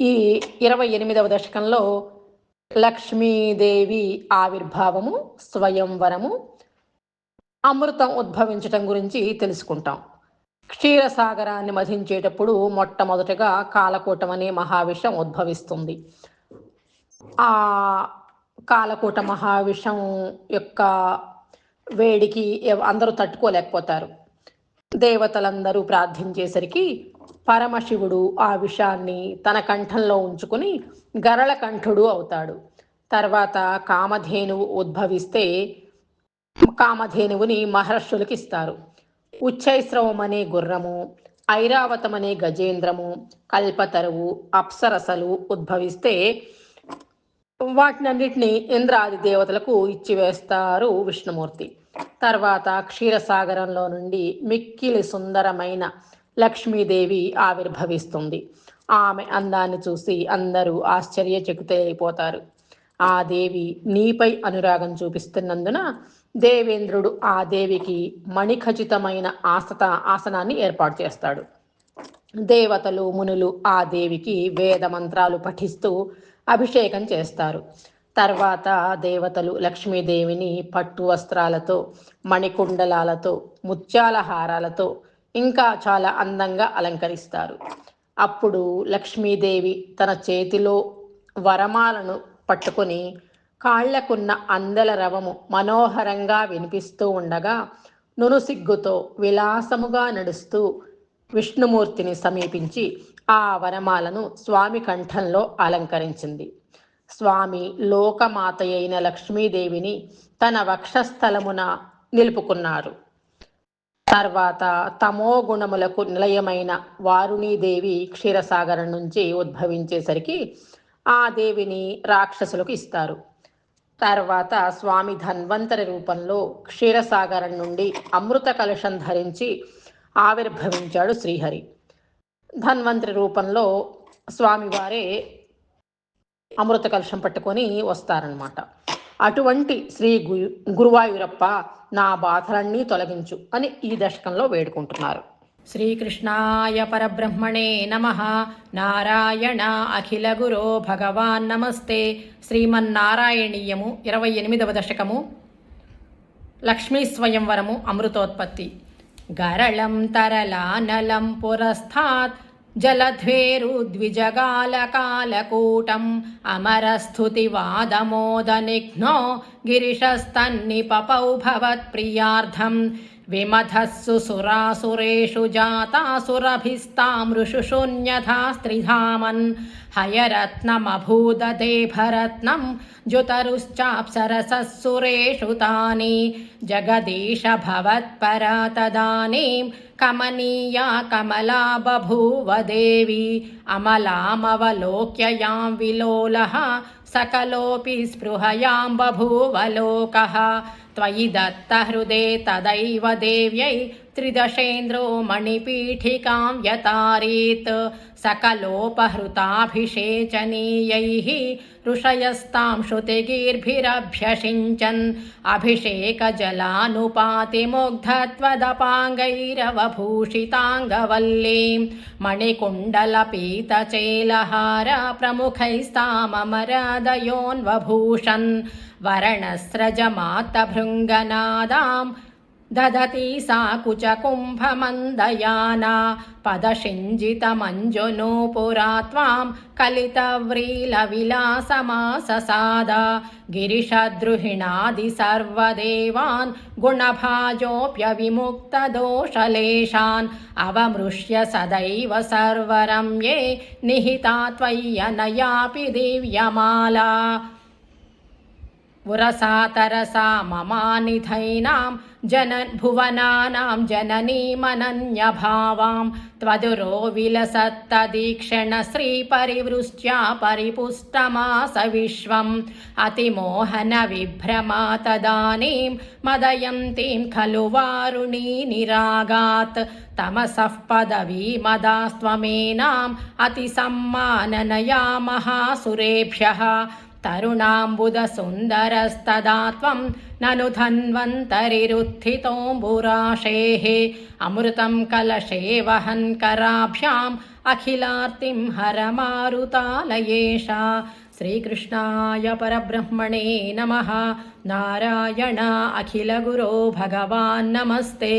ఈ 28వ దశకంలో లక్ష్మీదేవి ఆవిర్భావము, స్వయంవరము, అమృతం ఉద్భవించటం గురించి తెలుసుకుంటాం. క్షీరసాగరాన్ని మధించేటప్పుడు మొట్టమొదటగా కాలకూటం అనే మహావిషం ఉద్భవిస్తుంది. ఆ కాలకూట మహావిషం యొక్క వేడికి అందరూ తట్టుకోలేకపోతారు. దేవతలందరూ ప్రార్థించేసరికి పరమశివుడు ఆ విషాన్ని తన కంఠంలో ఉంచుకుని గరళకంఠుడు అవుతాడు. తర్వాత కామధేనువు ఉద్భవిస్తే కామధేనువుని మహర్షులకి ఇస్తారు. ఉచ్చైస్రవం అనే గుర్రము, ఐరావతం అనే గజేంద్రము, కల్పతరువు, అప్సరసలు ఉద్భవిస్తే వాటినన్నిటినీ ఇంద్రాది దేవతలకు ఇచ్చివేస్తారు విష్ణుమూర్తి. తర్వాత క్షీరసాగరంలో నుండి మిక్కిలి సుందరమైన లక్ష్మీదేవి ఆవిర్భవిస్తుంది. ఆమె అందాన్ని చూసి అందరూ ఆశ్చర్యచకితులైపోతారు. ఆ దేవి నీపై అనురాగం చూపిస్తున్నందున దేవేంద్రుడు ఆ దేవికి మణిఖచితమైన ఆసనాన్ని ఏర్పాటు చేస్తాడు. దేవతలు, మునులు ఆ దేవికి వేద మంత్రాలు పఠిస్తూ అభిషేకం చేస్తారు. తర్వాత దేవతలు లక్ష్మీదేవిని పట్టు వస్త్రాలతో, మణికుండలాలతో, ముత్యాల హారాలతో ఇంకా చాలా అందంగా అలంకరిస్తారు. అప్పుడు లక్ష్మీదేవి తన చేతిలో వరమాలను పట్టుకొని కాళ్లకున్న అందెల రవము మనోహరంగా వినిపిస్తూ ఉండగా నునుసిగ్గుతో విలాసముగా నడుస్తూ విష్ణుమూర్తిని సమీపించి ఆ వరమాలను స్వామి కంఠంలో అలంకరించింది. స్వామి లోకమాత అయిన లక్ష్మీదేవిని తన వక్షస్థలమున నిలుపుకున్నారు. తర్వాత తమో గుణములకు నిలయమైన వారుణీదేవి క్షీరసాగరం నుంచి ఉద్భవించేసరికి ఆ దేవిని రాక్షసులకు ఇస్తారు. తర్వాత స్వామి ధన్వంతరి రూపంలో క్షీరసాగరం నుండి అమృత కలశం ధరించి ఆవిర్భవించాడు శ్రీహరి. ధన్వంతరి రూపంలో స్వామివారే అమృత కలశం పట్టుకొని వస్తారనమాట. అటువంటి శ్రీ గురువాయూరప్ప నా బాధలన్నీ తొలగించు అని ఈ దశకంలో వేడుకుంటున్నారు. శ్రీకృష్ణాయ పరబ్రహ్మణే నమః. నారాయణ అఖిల గురో భగవాన్ నమస్తే. శ్రీమన్నారాయణీయము 28వ దశకము లక్ష్మీ స్వయంవరము అమృతోత్పత్తి. గరళం తరలానలం పురస్థాత్ జలధ్వేరుద్విజగాలకాలకూటం అమరస్థుతివాదమోదనిఘ్నో గిరిశస్తన్నిపపౌ భవత్ప్రియార్థం విమధస్సు సురాసురేషు జాతాసురభిస్తామృషు శూన్యథా స్త్రిధామన్ హయరత్నమభూదదేభరత్నం జుతరుశ్చాప్సరసస్సురేషు తాని జగదీశ భవత్పరా తదానీం కమనీయా కమలా బభూవ దేవి అమలామవలోక్య యాం విలోలః సకలోపి స్పృహయాం బభూవ లోకః త్వయి దత్తహృదే తదైవ దేవ్యై త్రిదశేంద్రో మణిపీఠికాం యతారీత్ సకలోపహృతాభిషేచనీయైః ఋషయస్తాం శృతిగీర్భిరభ్యషించన్ అభిషేకజలానుపాతిముగ్ధత్వదపాంగైరవభూషితాంగవల్లీం మణికుండలపీతచేలహార ప్రముఖైస్తామమరదయోన్వభూషన్ వరణస్రజమాతభృంగనాదాం దదతి సా కుచకుంభమందయానా పదశింజితమంజునూపురా త్వాం కలితవ్రీలవిలాసమాససాద గిరిశద్రుహిణాది సర్వదేవాన్ గుణభాజోऽప్యవిముక్తదోషలేశాన్ అవమృశ్య సదైవ సర్వరమ్యే నిహితా త్వయ్యనయాపి దివ్యమాలా ఉరసాతరసా మమానిధైనాం భువనానాం జననీమనన్యభావాం త్వదురో విలసత్తదీక్షణ శ్రీపరివృష్ట్యా పరిపుష్టమాస విశ్వం అతిమోహన విభ్రమా తదానీం మదయంతీం ఖలు వారుణీ నిరాగాత్ తమసః పదవీమదాస్త్వమేనాం అతిసమ్మాననయా మహాసురేభ్యః तरुणाम्बुदसुन्दरस्तदा त्वं ननु धन्वन्तरिरुत्थितोऽम्बुराशेः अमृतं कलशे वहन् कराभ्याम् अखिलार्तिं हरमारुतालयेशा। श्रीकृष्णाय परब्रह्मणे नमः। नारायण अखिलगुरो भगवान् नमस्ते।